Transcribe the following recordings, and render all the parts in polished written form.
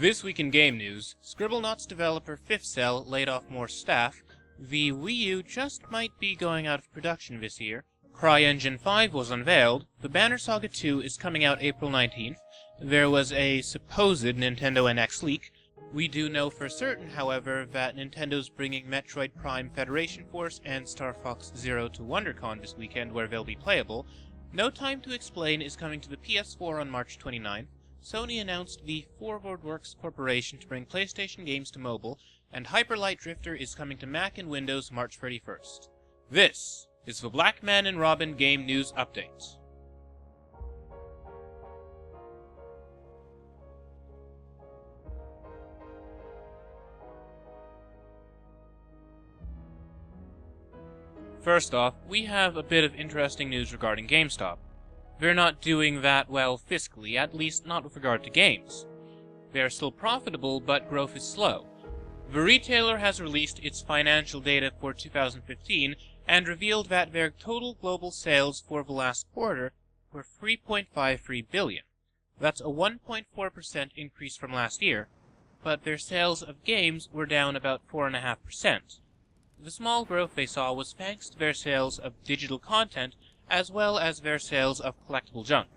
This week in game news, Scribblenauts developer Fifth Cell laid off more staff, the Wii U just might be going out of production this year, CryEngine 5 was unveiled, the Banner Saga 2 is coming out April 19th, there was a supposed Nintendo NX leak. We do know for certain, however, that Nintendo's bringing Metroid Prime Federation Force and Star Fox Zero to WonderCon this weekend where they'll be playable. No Time to Explain is coming to the PS4 on March 29th. Sony announced the ForwardWorks Corporation to bring PlayStation games to mobile, and Hyper Light Drifter is coming to Mac and Windows March 31st. This is the Blackman and Robin Game News Update. First off, we have a bit of interesting news regarding GameStop. They're not doing that well fiscally, at least not with regard to games. They are still profitable, but growth is slow. The retailer has released its financial data for 2015 and revealed that their total global sales for the last quarter were $3.53 billion. That's a 1.4% increase from last year, but their sales of games were down about 4.5%. The small growth they saw was thanks to their sales of digital content as well as their sales of collectible junk.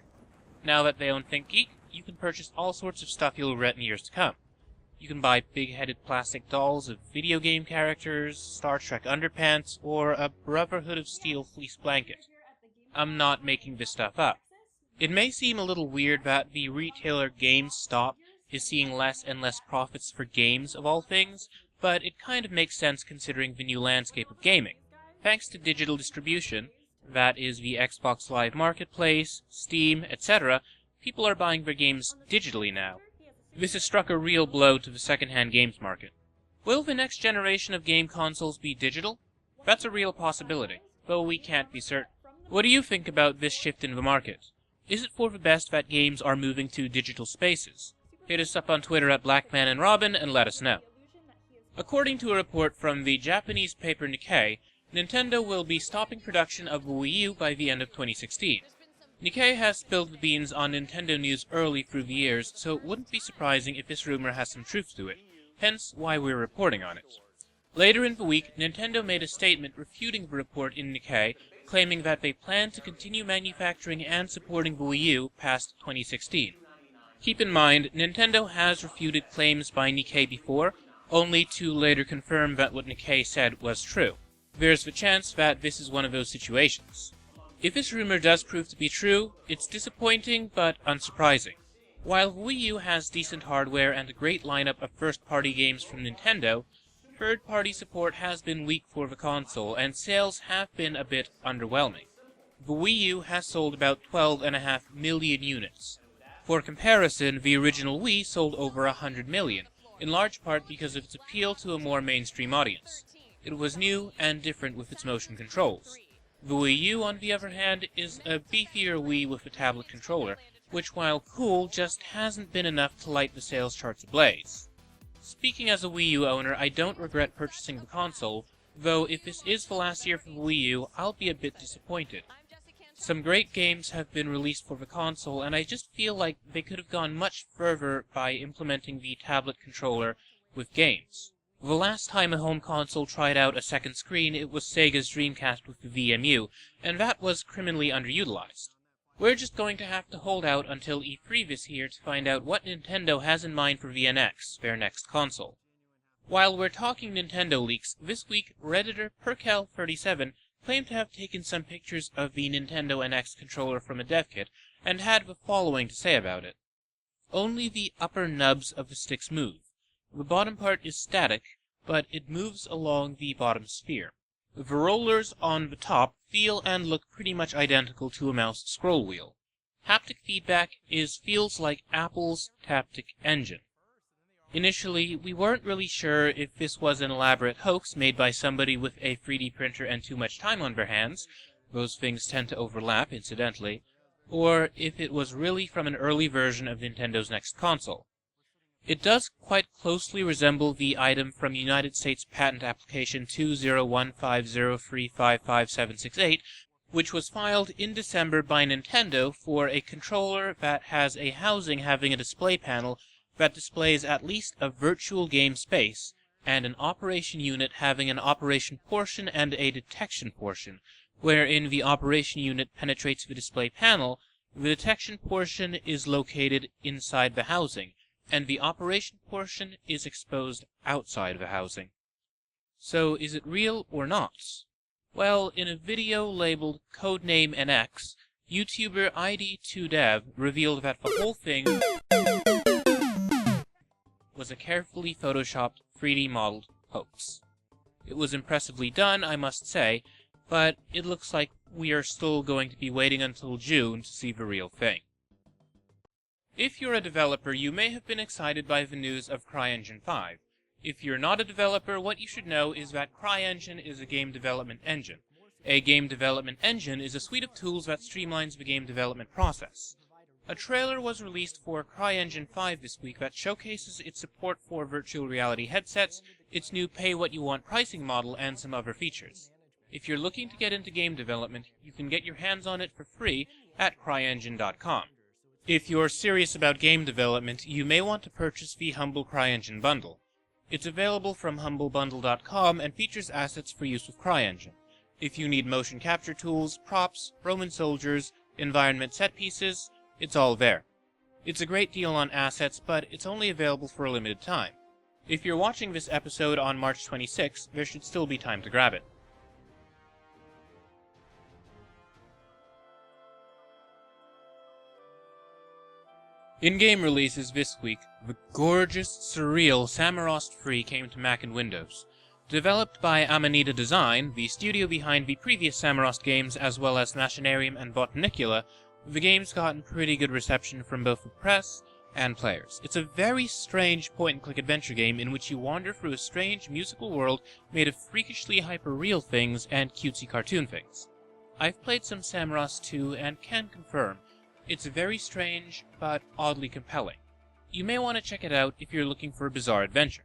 Now that they own ThinkGeek, you can purchase all sorts of stuff you'll regret in years to come. You can buy big-headed plastic dolls of video game characters, Star Trek underpants, or a Brotherhood of Steel fleece blanket. I'm not making this stuff up. It may seem a little weird that the retailer GameStop is seeing less and less profits for games of all things, but it kind of makes sense considering the new landscape of gaming. Thanks to digital distribution, that is the Xbox Live Marketplace, Steam, etc., people are buying their games digitally now. This has struck a real blow to the second-hand games market. Will the next generation of game consoles be digital? That's a real possibility, though we can't be certain. What do you think about this shift in the market? Is it for the best that games are moving to digital spaces? Hit us up on Twitter at Blackman and Robin and let us know. According to a report from the Japanese paper Nikkei, Nintendo will be stopping production of the Wii U by the end of 2016. Nikkei has spilled the beans on Nintendo news early through the years, so it wouldn't be surprising if this rumor has some truth to it, hence why we're reporting on it. Later in the week, Nintendo made a statement refuting the report in Nikkei, claiming that they plan to continue manufacturing and supporting the Wii U past 2016. Keep in mind, Nintendo has refuted claims by Nikkei before, only to later confirm that what Nikkei said was true. There's the chance that this is one of those situations. If this rumor does prove to be true, it's disappointing but unsurprising. While the Wii U has decent hardware and a great lineup of first-party games from Nintendo, third-party support has been weak for the console and sales have been a bit underwhelming. The Wii U has sold about 12.5 million units. For comparison, the original Wii sold over 100 million, in large part because of its appeal to a more mainstream audience. It was new and different with its motion controls. The Wii U, on the other hand, is a beefier Wii with a tablet controller, which while cool, just hasn't been enough to light the sales charts ablaze. Speaking as a Wii U owner, I don't regret purchasing the console, though if this is the last year for the Wii U, I'll be a bit disappointed. Some great games have been released for the console, and I just feel like they could have gone much further by implementing the tablet controller with games. The last time a home console tried out a second screen, it was Sega's Dreamcast with the VMU, and that was criminally underutilized. We're just going to have to hold out until E3 this year to find out what Nintendo has in mind for the NX, their next console. While we're talking Nintendo leaks, this week Redditor Perkel37 claimed to have taken some pictures of the Nintendo NX controller from a dev kit, and had the following to say about it. Only the upper nubs of the sticks move. The bottom part is static, but it moves along the bottom sphere. The rollers on the top feel and look pretty much identical to a mouse scroll wheel. Haptic feedback feels like Apple's Taptic Engine. Initially, we weren't really sure if this was an elaborate hoax made by somebody with a 3D printer and too much time on their hands, those things tend to overlap incidentally, or if it was really from an early version of Nintendo's next console. It does quite closely resemble the item from United States Patent Application 20150355768, which was filed in December by Nintendo for a controller that has a housing having a display panel that displays at least a virtual game space and an operation unit having an operation portion and a detection portion, wherein the operation unit penetrates the display panel, the detection portion is located inside the housing, and the operation portion is exposed outside the housing. So is it real or not? Well, in a video labeled Codename NX, YouTuber ID2Dev revealed that the whole thing was a carefully photoshopped 3D modeled hoax. It was impressively done, I must say, but it looks like we are still going to be waiting until June to see the real thing. If you're a developer, you may have been excited by the news of CryEngine 5. If you're not a developer, what you should know is that CryEngine is a game development engine. A game development engine is a suite of tools that streamlines the game development process. A trailer was released for CryEngine 5 this week that showcases its support for virtual reality headsets, its new pay-what-you-want pricing model, and some other features. If you're looking to get into game development, you can get your hands on it for free at CryEngine.com. If you're serious about game development, you may want to purchase the Humble CryEngine bundle. It's available from humblebundle.com and features assets for use with CryEngine. If you need motion capture tools, props, Roman soldiers, environment set pieces, it's all there. It's a great deal on assets, but it's only available for a limited time. If you're watching this episode on March 26, there should still be time to grab it. In-game releases this week, the gorgeous, surreal Samorost Free came to Mac and Windows. Developed by Amanita Design, the studio behind the previous Samorost games as well as Machinarium and Botanicula, the game's gotten pretty good reception from both the press and players. It's a very strange point-and-click adventure game in which you wander through a strange musical world made of freakishly hyper-real things and cutesy cartoon things. I've played some Samorost 2 and can confirm, it's very strange, but oddly compelling. You may want to check it out if you're looking for a bizarre adventure.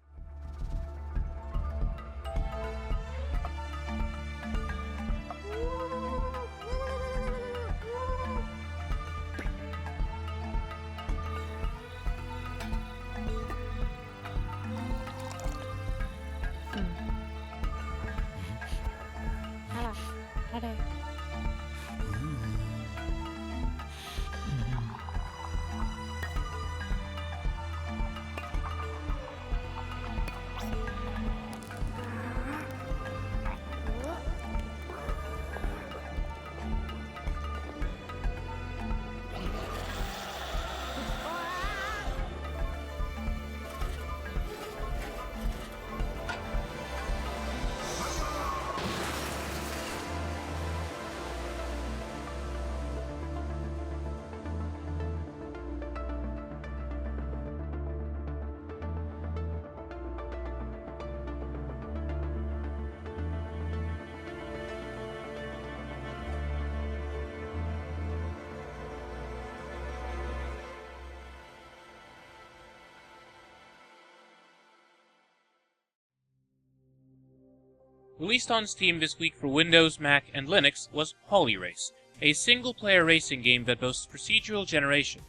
Released on Steam this week for Windows, Mac, and Linux was Polyrace, a single-player racing game that boasts procedural generation.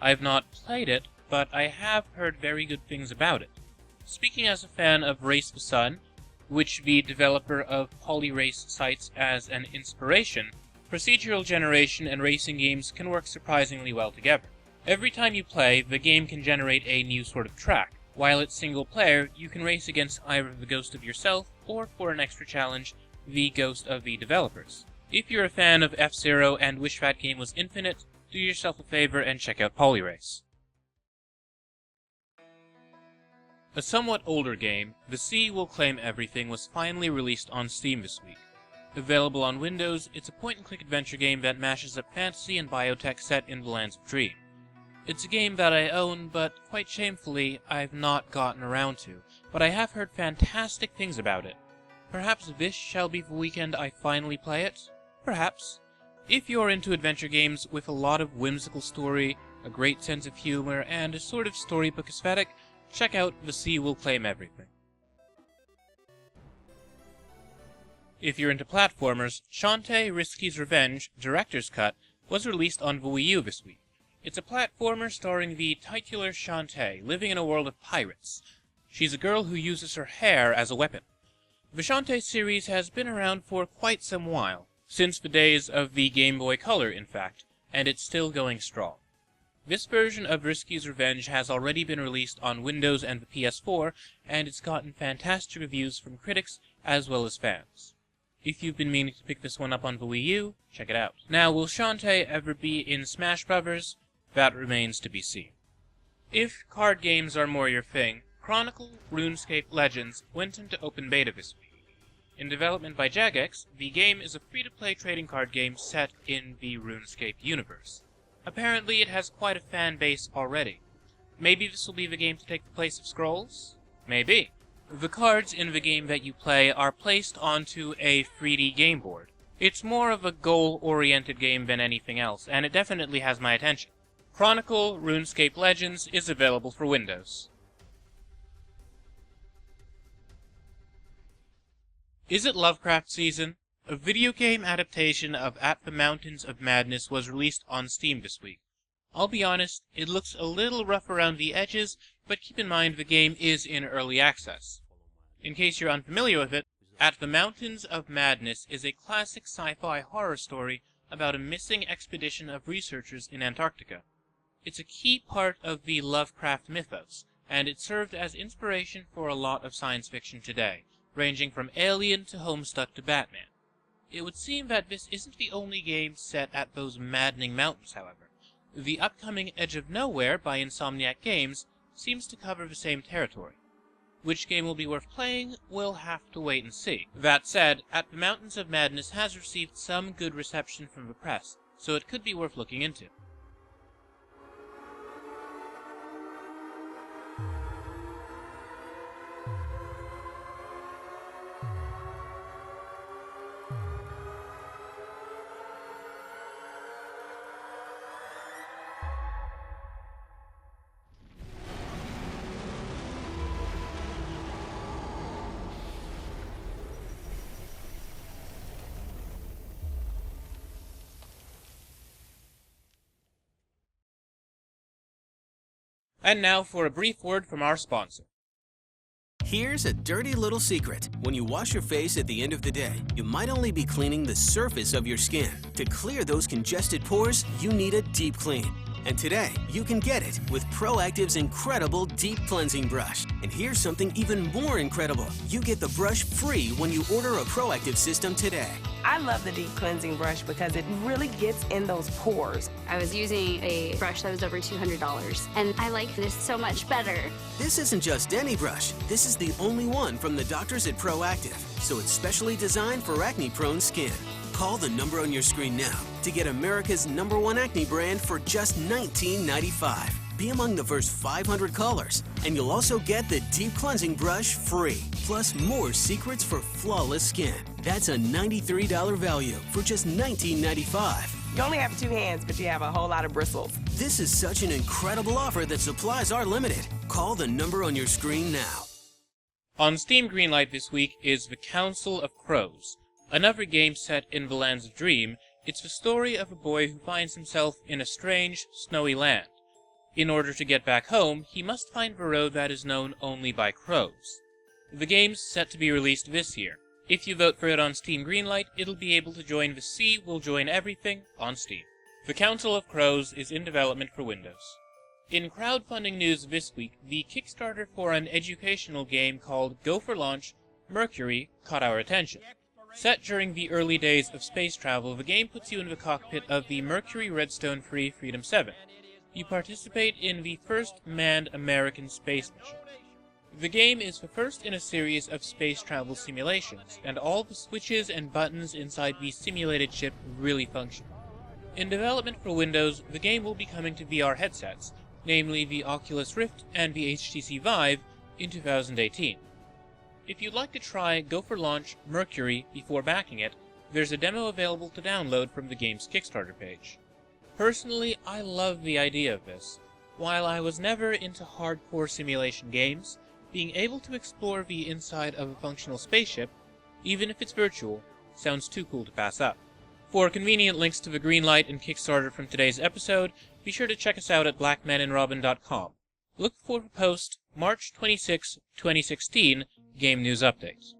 I have not played it, but I have heard very good things about it. Speaking as a fan of Race the Sun, which the developer of Polyrace cites as an inspiration, procedural generation and racing games can work surprisingly well together. Every time you play, the game can generate a new sort of track. While it's single-player, you can race against either the ghost of yourself, or, for an extra challenge, the ghost of the developers. If you're a fan of F-Zero and wish that game was infinite, do yourself a favor and check out Polyrace. A somewhat older game, The Sea Will Claim Everything, was finally released on Steam this week. Available on Windows, it's a point-and-click adventure game that mashes up fantasy and biotech set in the lands of Dream. It's a game that I own, but quite shamefully, I've not gotten around to, but I have heard fantastic things about it. Perhaps this shall be the weekend I finally play it? Perhaps. If you're into adventure games with a lot of whimsical story, a great sense of humor, and a sort of storybook aesthetic, check out The Sea Will Claim Everything. If you're into platformers, Shantae Risky's Revenge Director's Cut was released on the Wii U this week. It's a platformer starring the titular Shantae, living in a world of pirates. She's a girl who uses her hair as a weapon. The Shantae series has been around for quite some while, since the days of the Game Boy Color, in fact, and it's still going strong. This version of Risky's Revenge has already been released on Windows and the PS4, and it's gotten fantastic reviews from critics as well as fans. If you've been meaning to pick this one up on the Wii U, check it out. Now, will Shantae ever be in Smash Bros.? That remains to be seen. If card games are more your thing, Chronicle RuneScape Legends went into open beta this week. In development by Jagex, the game is a free-to-play trading card game set in the RuneScape universe. Apparently it has quite a fan base already. Maybe this will be the game to take the place of Scrolls? Maybe. The cards in the game that you play are placed onto a 3D game board. It's more of a goal-oriented game than anything else, and it definitely has my attention. Chronicle RuneScape Legends is available for Windows. Is it Lovecraft season? A video game adaptation of At the Mountains of Madness was released on Steam this week. I'll be honest, it looks a little rough around the edges, but keep in mind the game is in early access. In case you're unfamiliar with it, At the Mountains of Madness is a classic sci-fi horror story about a missing expedition of researchers in Antarctica. It's a key part of the Lovecraft mythos, and it served as inspiration for a lot of science fiction today, ranging from Alien to Homestuck to Batman. It would seem that this isn't the only game set at those maddening mountains, however. The upcoming Edge of Nowhere by Insomniac Games seems to cover the same territory. Which game will be worth playing, we'll have to wait and see. That said, At the Mountains of Madness has received some good reception from the press, so it could be worth looking into. And now for a brief word from our sponsor. Here's a dirty little secret. When you wash your face at the end of the day, you might only be cleaning the surface of your skin. To clear those congested pores, you need a deep clean. And today, you can get it with Proactive's incredible deep cleansing brush. And here's something even more incredible. You get the brush free when you order a Proactive system today. I love the deep cleansing brush because it really gets in those pores. I was using a brush that was over $200, and I like this so much better. This isn't just any brush. This is the only one from the doctors at Proactive, so it's specially designed for acne-prone skin. Call the number on your screen now to get America's #1 acne brand for just $19.95. Be among the first 500 callers, and you'll also get the deep cleansing brush free, plus more secrets for flawless skin. That's a $93 value for just $19.95. You only have 2 hands, but you have a whole lot of bristles. This is such an incredible offer that supplies are limited. Call the number on your screen now. On Steam Greenlight this week is The Council of Crows. Another game set in the Lands of Dream. It's the story of a boy who finds himself in a strange, snowy land. In order to get back home, he must find the road that is known only by crows. The game's set to be released this year. If you vote for it on Steam Greenlight, it'll be able to join the Sea Will Join Everything on Steam. The Council of Crows is in development for Windows. In crowdfunding news this week, the Kickstarter for an educational game called Go for Launch Mercury caught our attention. Set during the early days of space travel, the game puts you in the cockpit of the Mercury Redstone 3 Freedom 7. You participate in the first manned American space mission. The game is the first in a series of space travel simulations, and all the switches and buttons inside the simulated ship really function. In development for Windows, the game will be coming to VR headsets, namely the Oculus Rift and the HTC Vive, in 2018. If you'd like to try Go for Launch Mercury before backing it, there's a demo available to download from the game's Kickstarter page. Personally, I love the idea of this. While I was never into hardcore simulation games, being able to explore the inside of a functional spaceship, even if it's virtual, sounds too cool to pass up. For convenient links to the Greenlight and Kickstarter from today's episode, be sure to check us out at blackmanandrobin.com. Look for the post March 26, 2016 Game News Update.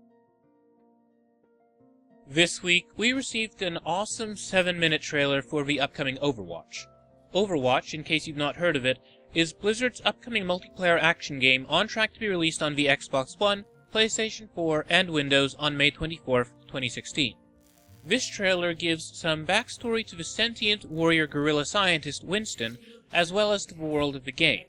This week, we received an awesome 7-minute trailer for the upcoming Overwatch. Overwatch, in case you've not heard of it, is Blizzard's upcoming multiplayer action game on track to be released on the Xbox One, PlayStation 4, and Windows on May 24, 2016. This trailer gives some backstory to the sentient warrior guerrilla scientist Winston, as well as to the world of the game.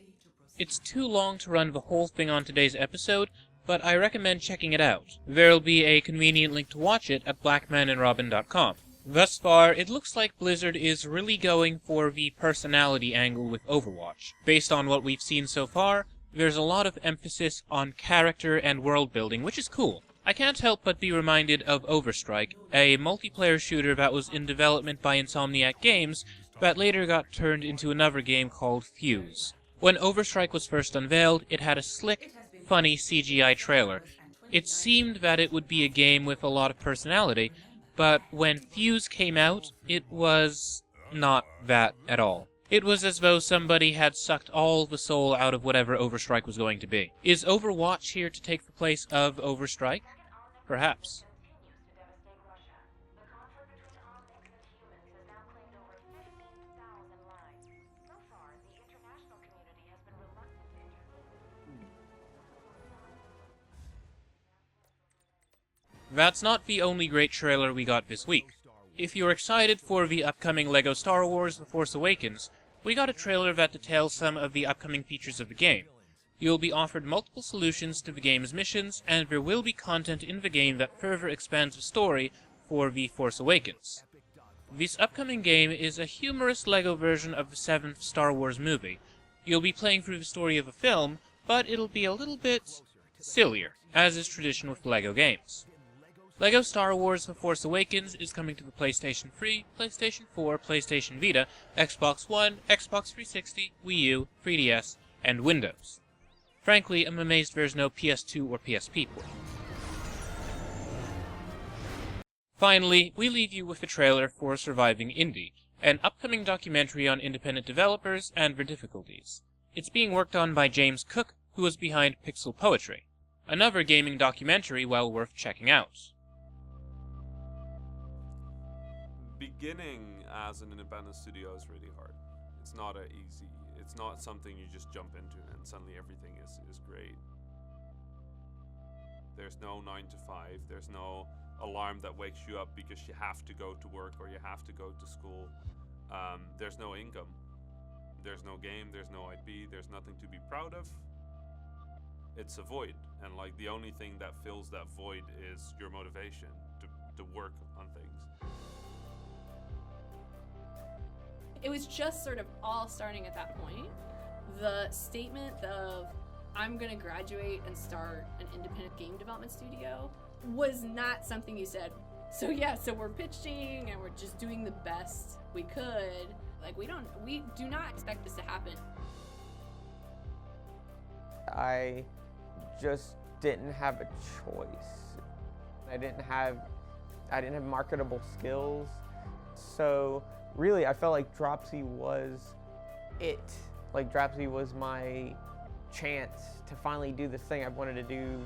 It's too long to run the whole thing on today's episode, but I recommend checking it out. There'll be a convenient link to watch it at blackmanandrobin.com. Thus far, it looks like Blizzard is really going for the personality angle with Overwatch. Based on what we've seen so far, there's a lot of emphasis on character and world building, which is cool. I can't help but be reminded of Overstrike, a multiplayer shooter that was in development by Insomniac Games, that later got turned into another game called Fuse. When Overstrike was first unveiled, it had a slick, funny CGI trailer. It seemed that it would be a game with a lot of personality, but when Fuse came out, it was not that at all. It was as though somebody had sucked all the soul out of whatever Overstrike was going to be. Is Overwatch here to take the place of Overstrike? Perhaps. That's not the only great trailer we got this week. If you're excited for the upcoming LEGO Star Wars The Force Awakens, we got a trailer that details some of the upcoming features of the game. You'll be offered multiple solutions to the game's missions, and there will be content in the game that further expands the story for The Force Awakens. This upcoming game is a humorous LEGO version of the 7th Star Wars movie. You'll be playing through the story of a film, but it'll be a little bit sillier, as is tradition with LEGO games. LEGO Star Wars The Force Awakens is coming to the PlayStation 3, PlayStation 4, PlayStation Vita, Xbox One, Xbox 360, Wii U, 3DS, and Windows. Frankly, I'm amazed there's no PS2 or PSP port. Finally, we leave you with the trailer for Surviving Indie, an upcoming documentary on independent developers and their difficulties. It's being worked on by James Cook, who was behind Pixel Poetry, another gaming documentary well worth checking out. Beginning as an independent studio is really hard. It's not it's not something you just jump into and suddenly everything is great. There's no 9 to 5, there's no alarm that wakes you up because you have to go to work or you have to go to school. There's no income, there's no game, there's no IP, there's nothing to be proud of. It's a void, and like the only thing that fills that void is your motivation to work on things. It was just sort of all starting at that point. The statement of, I'm gonna graduate and start an independent game development studio was not something you said. So yeah, so we're pitching and we're just doing the best we could. Like we do not expect this to happen. I just didn't have a choice. I didn't have marketable skills. So really, I felt like Dropsy was it. Like Dropsy was my chance to finally do this thing I've wanted to do.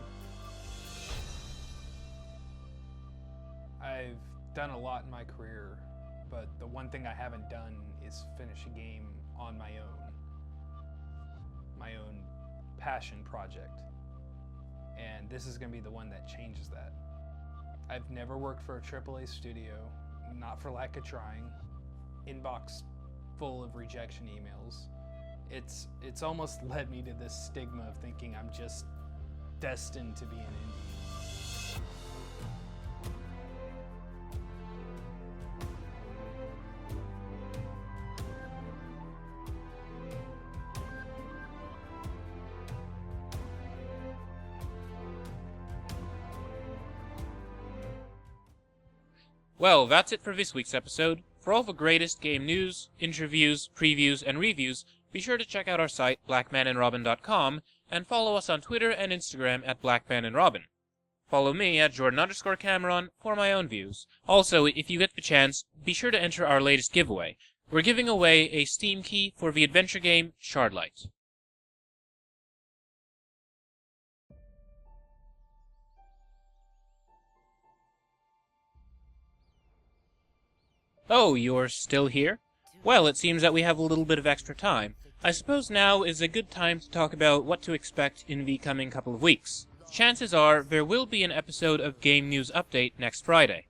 I've done a lot in my career, but the one thing I haven't done is finish a game on my own passion project. And this is going to be the one that changes that. I've never worked for a AAA studio, not for lack of trying. Inbox full of rejection emails. It's almost led me to this stigma of thinking I'm just destined to be an indie. Well, that's it for this week's episode. For all the greatest game news, interviews, previews, and reviews, be sure to check out our site, blackmanandrobin.com, and follow us on Twitter and Instagram at blackmanandrobin. Follow me at Jordan_Cameron for my own views. Also, if you get the chance, be sure to enter our latest giveaway. We're giving away a Steam key for the adventure game Shardlight. Oh, you're still here? Well, it seems that we have a little bit of extra time. I suppose now is a good time to talk about what to expect in the coming couple of weeks. Chances are there will be an episode of Game News Update next Friday.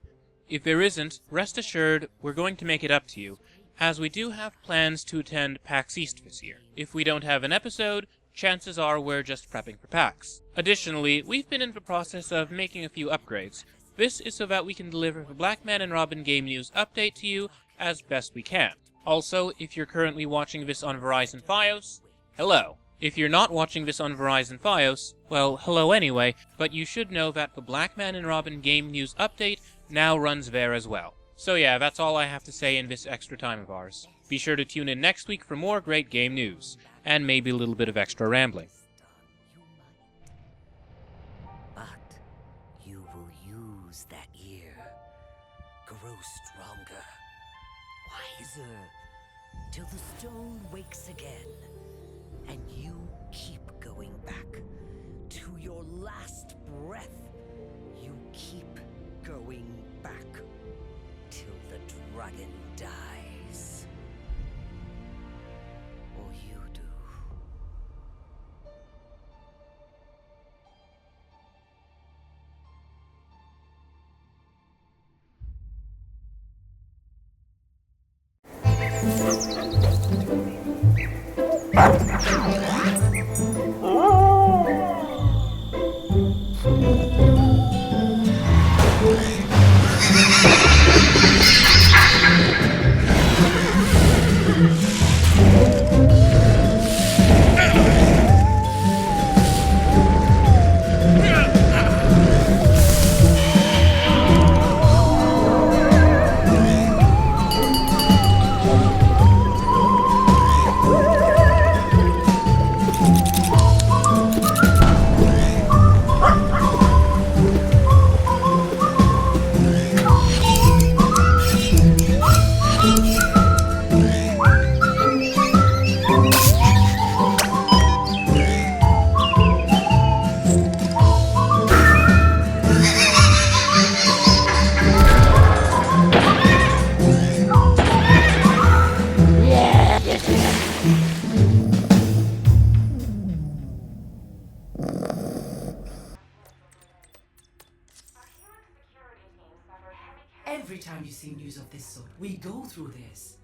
If there isn't, rest assured we're going to make it up to you, as we do have plans to attend PAX East this year. If we don't have an episode, chances are we're just prepping for PAX. Additionally, we've been in the process of making a few upgrades. This is so that we can deliver the Blackman and Robin Game News Update to you as best we can. Also, if you're currently watching this on Verizon Fios, hello. If you're not watching this on Verizon Fios, well, hello anyway, but you should know that the Blackman and Robin Game News Update now runs there as well. So yeah, that's all I have to say in this extra time of ours. Be sure to tune in next week for more great game news, and maybe a little bit of extra rambling. But you will use that ear, grow stronger, wiser, till the stone wakes again. And you keep going back to your last breath. You keep going back till the dragon dies. Or you do. Every time you see news of this sort, we go through this.